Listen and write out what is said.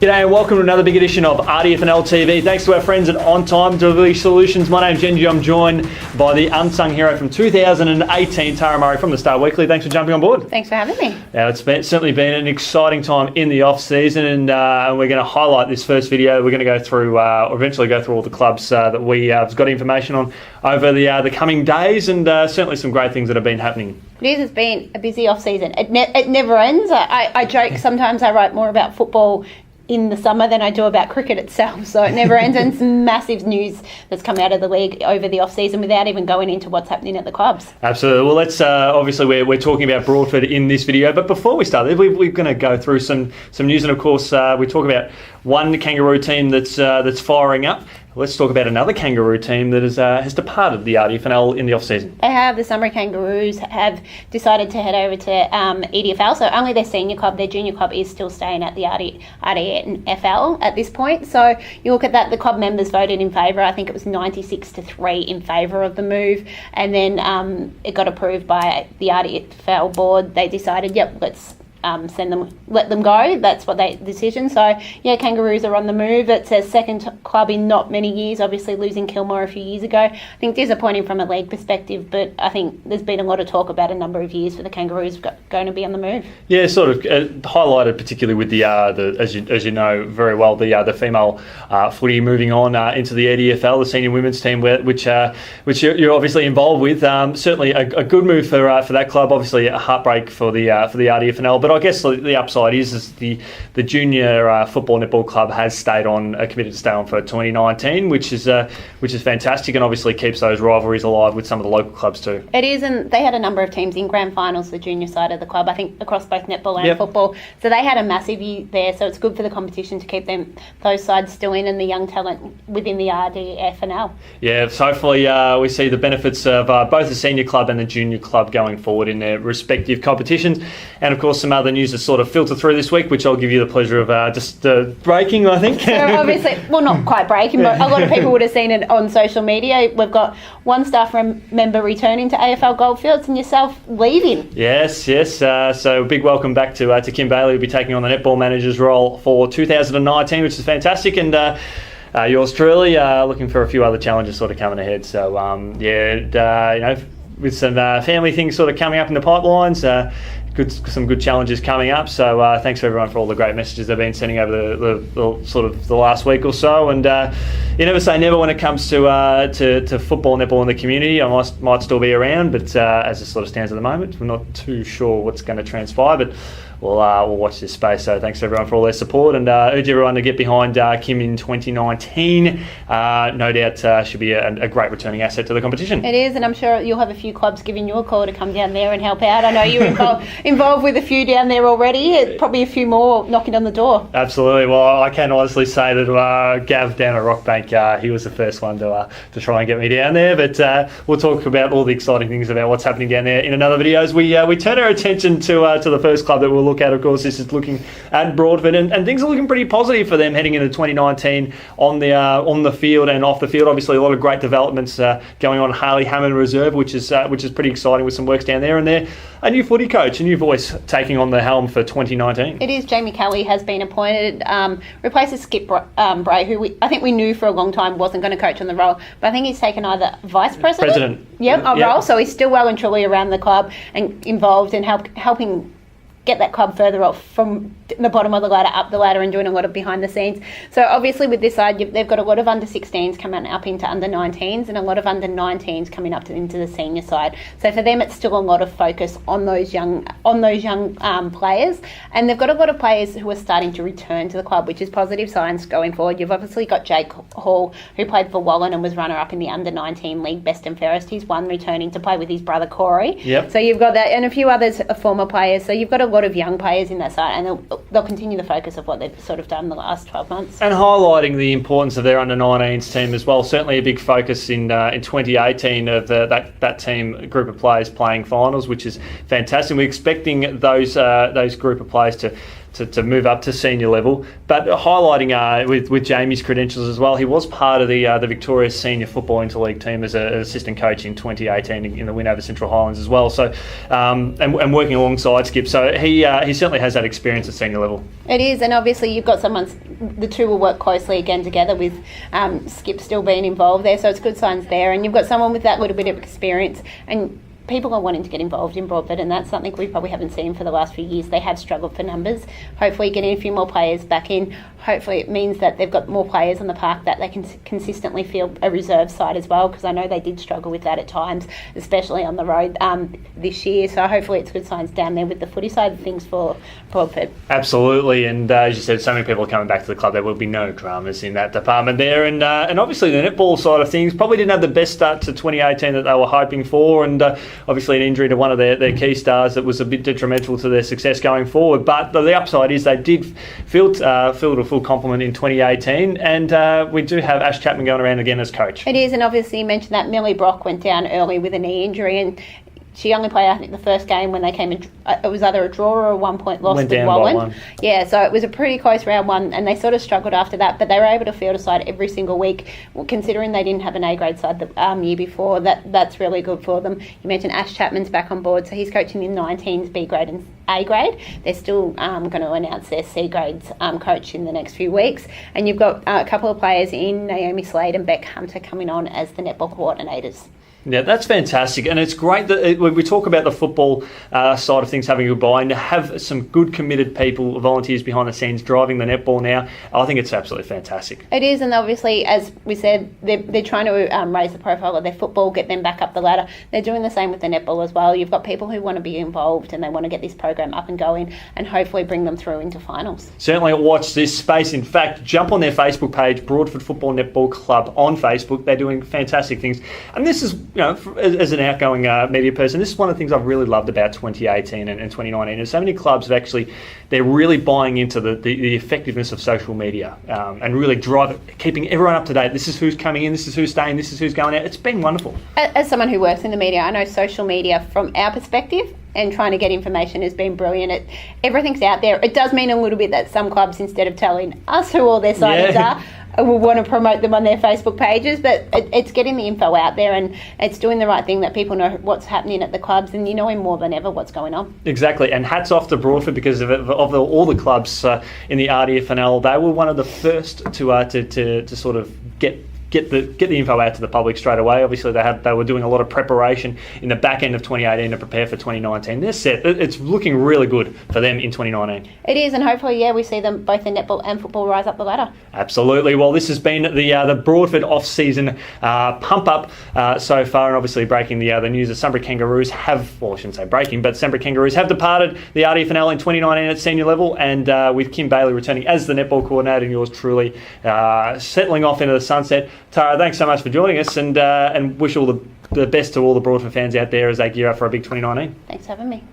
G'day and welcome to another big edition of RDFNL TV. Thanks to our friends at On Time Delivery Solutions. My name's Yeendy. I'm joined by the unsung hero from 2018, Tara Murray from the Star Weekly. Thanks for jumping on board. Thanks for having me. Now, it's certainly been an exciting time in the off-season, and we're going to highlight this first video. We're going to go through, eventually go through all the clubs that we have got information on over the coming days, and certainly some great things that have been happening. It is. It's been a busy off-season. It never ends. I joke sometimes I write more about football in the summer than I do about cricket itself, so it never ends. And some massive news that's come out of the league over the off-season without even going into what's happening at the clubs. Absolutely. Well, let's obviously we're talking about Broadford in this video, but before we start, we're going to go through some news, and of course we talk about one Kangaroo team that's firing up. Let's talk about another Kangaroo team that has departed the RDFNL in the off-season. They have. The Sunbury Kangaroos have decided to head over to EDFL, so only their senior club, their junior club is still staying at the RDFNL at this point. So you look at that, the club members voted in favour. I think it was 96-3 in favour of the move, and then it got approved by the RDFL board. They decided, yep, let's let them go. That's what they decision. So yeah, Kangaroos are on the move. It's their second club in not many years, obviously losing Kilmore a few years ago. I think disappointing from a league perspective, but I think there's been a lot of talk about a number of years for the Kangaroos going to be on the move. Yeah, sort of highlighted particularly with the as you know very well, the female footy moving on into the EDFL, the senior women's team, which you're obviously involved with. Certainly a good move for that club. Obviously a heartbreak for the RDFNL, but I guess the upside is the junior football netball club has committed to stay on for 2019, which is fantastic, and obviously keeps those rivalries alive with some of the local clubs too. It is, and they had a number of teams in grand finals, the junior side of the club, I think across both netball and football. So they had a massive year there, so it's good for the competition to keep those sides still in, and the young talent within the RDFNL. Yeah, so hopefully we see the benefits of both the senior club and the junior club going forward in their respective competitions, and of course some other news that sort of filtered through this week, which I'll give you the pleasure of just breaking, I think. So obviously, well, not quite breaking, but a lot of people would have seen it on social media. We've got one staff member returning to AFL Goldfields and yourself leaving. Yes. So a big welcome back to Kim Bailey, who'll be taking on the netball manager's role for 2019, which is fantastic, and yours truly looking for a few other challenges sort of coming ahead. So with some family things sort of coming up in the pipelines. Some good challenges coming up, so thanks to everyone for all the great messages they've been sending over the sort of the last week or so. And you never say never when it comes to football, netball in the community. I might still be around, but as it sort of stands at the moment, we're not too sure what's going to transpire, but we'll watch this space. So thanks to everyone for all their support, and urge everyone to get behind Kim in 2019. No doubt should be a great returning asset to the competition. It is, and I'm sure you'll have a few clubs giving you a call to come down there and help out. I know you're involved with a few down there already. Probably a few more knocking on the door. Absolutely. Well, I can honestly say that Gav down at Rockbank, he was the first one to try and get me down there. But we'll talk about all the exciting things about what's happening down there in another video. As we turn our attention to the first club that we'll look at. Of course, this is looking at Broadford, and things are looking pretty positive for them heading into 2019 on the field and off the field. Obviously, a lot of great developments going on Harley Hammond Reserve, which is pretty exciting with some works down there, and they're a new footy coach, a new voice taking on the helm for 2019. It is. Jamie Kelly has been appointed, replaces Skip Bray, who I think we knew for a long time wasn't going to coach on the role, but I think he's taken either vice president. Role, so he's still well and truly around the club and involved in helping get that club further off from the bottom of the ladder up the ladder and doing a lot of behind the scenes. So obviously with this side, they've got a lot of under 16s coming up into under 19s and a lot of under 19s coming up into the senior side. So for them, it's still a lot of focus on those young players, and they've got a lot of players who are starting to return to the club, which is positive signs going forward. You've obviously got Jake Hall, who played for Wallen and was runner-up in the under 19 league best and fairest. He's returning to play with his brother Corey. Yep. So you've got that, and a few others are former players. So you've got a lot of young players in that side, and they'll continue the focus of what they've sort of done the last 12 months. And highlighting the importance of their under-19s team as well. Certainly a big focus in 2018 of that team group of players playing finals, which is fantastic. We're expecting those group of players to to move up to senior level. But highlighting with Jamie's credentials as well, he was part of the Victoria Senior Football Interleague team as an assistant coach in 2018 in the win over Central Highlands as well. So and working alongside Skip, so he certainly has that experience at senior level. It is, and obviously you've got the two will work closely again together with Skip still being involved there, so it's good signs there. And you've got someone with that little bit of experience, and people are wanting to get involved in Broadford, and that's something we probably haven't seen for the last few years. They have struggled for numbers. Hopefully getting a few more players back in, hopefully it means that they've got more players on the park that they can consistently field a reserve side as well, because I know they did struggle with that at times, especially on the road this year. So hopefully it's good signs down there with the footy side of things for Broadford. Absolutely, and as you said, so many people are coming back to the club. There will be no dramas in that department there, and obviously the netball side of things probably didn't have the best start to 2018 that they were hoping for, and obviously an injury to one of their key stars that was a bit detrimental to their success going forward. But the upside is they did field a full complement in 2018, and we do have Ash Chapman going around again as coach. It is, and obviously you mentioned that Millie Brock went down early with a knee injury, and she only played, I think, the first game when they came in. It was either a draw or a 1 point loss with Wallen. Yeah, so it was a pretty close round one, and they sort of struggled after that, but they were able to field a side every single week. Well, considering they didn't have an A-grade side the year before, that's really good for them. You mentioned Ash Chapman's back on board, so he's coaching the 19s, B grade and A grade. They're still going to announce their C grades coach in the next few weeks, and you've got a couple of players in, Naomi Slade and Beck Hunter, coming on as the netball coordinators. Yeah, that's fantastic, and it's great that when we talk about the football side of things having a good buy, and to have some good committed people, volunteers behind the scenes driving the netball now, I think it's absolutely fantastic. It is, and obviously, as we said, they're trying to raise the profile of their football, get them back up the ladder. They're doing the same with the netball as well. You've got people who want to be involved and they want to get this program up and going and hopefully bring them through into finals. Certainly watch this space. In fact, jump on their Facebook page, Broadford Football Netball Club on Facebook. They're doing fantastic things, and this is, as an outgoing media person, this is one of the things I've really loved about 2018 and 2019. And so many clubs have they're really buying into the effectiveness of social media and really keeping everyone up to date. This is who's coming in, this is who's staying, this is who's going out. It's been wonderful. As someone who works in the media, I know social media from our perspective and trying to get information has been brilliant. Everything's out there. It does mean a little bit that some clubs, instead of telling us who all their signings are, will want to promote them on their Facebook pages, but it's getting the info out there, and it's doing the right thing that people know what's happening at the clubs, and you know more than ever what's going on. Exactly, and hats off to Broadford, because of all the clubs in the RDFNL. They were one of the first to sort of get the info out to the public straight away. Obviously, they were doing a lot of preparation in the back end of 2018 to prepare for 2019. They're set. It's looking really good for them in 2019. It is, and hopefully, we see them both in netball and football rise up the ladder. Absolutely. Well, this has been the Broadford off-season pump up so far, and obviously breaking the news. The Sunbury Kangaroos I shouldn't say breaking, but Sunbury Kangaroos have departed the RDFNL in 2019 at senior level, and with Kim Bailey returning as the netball coordinator, and yours truly settling off into the sunset. Tara, thanks so much for joining us, and wish all the best to all the Broadford fans out there as they gear up for a big 2019. Thanks for having me.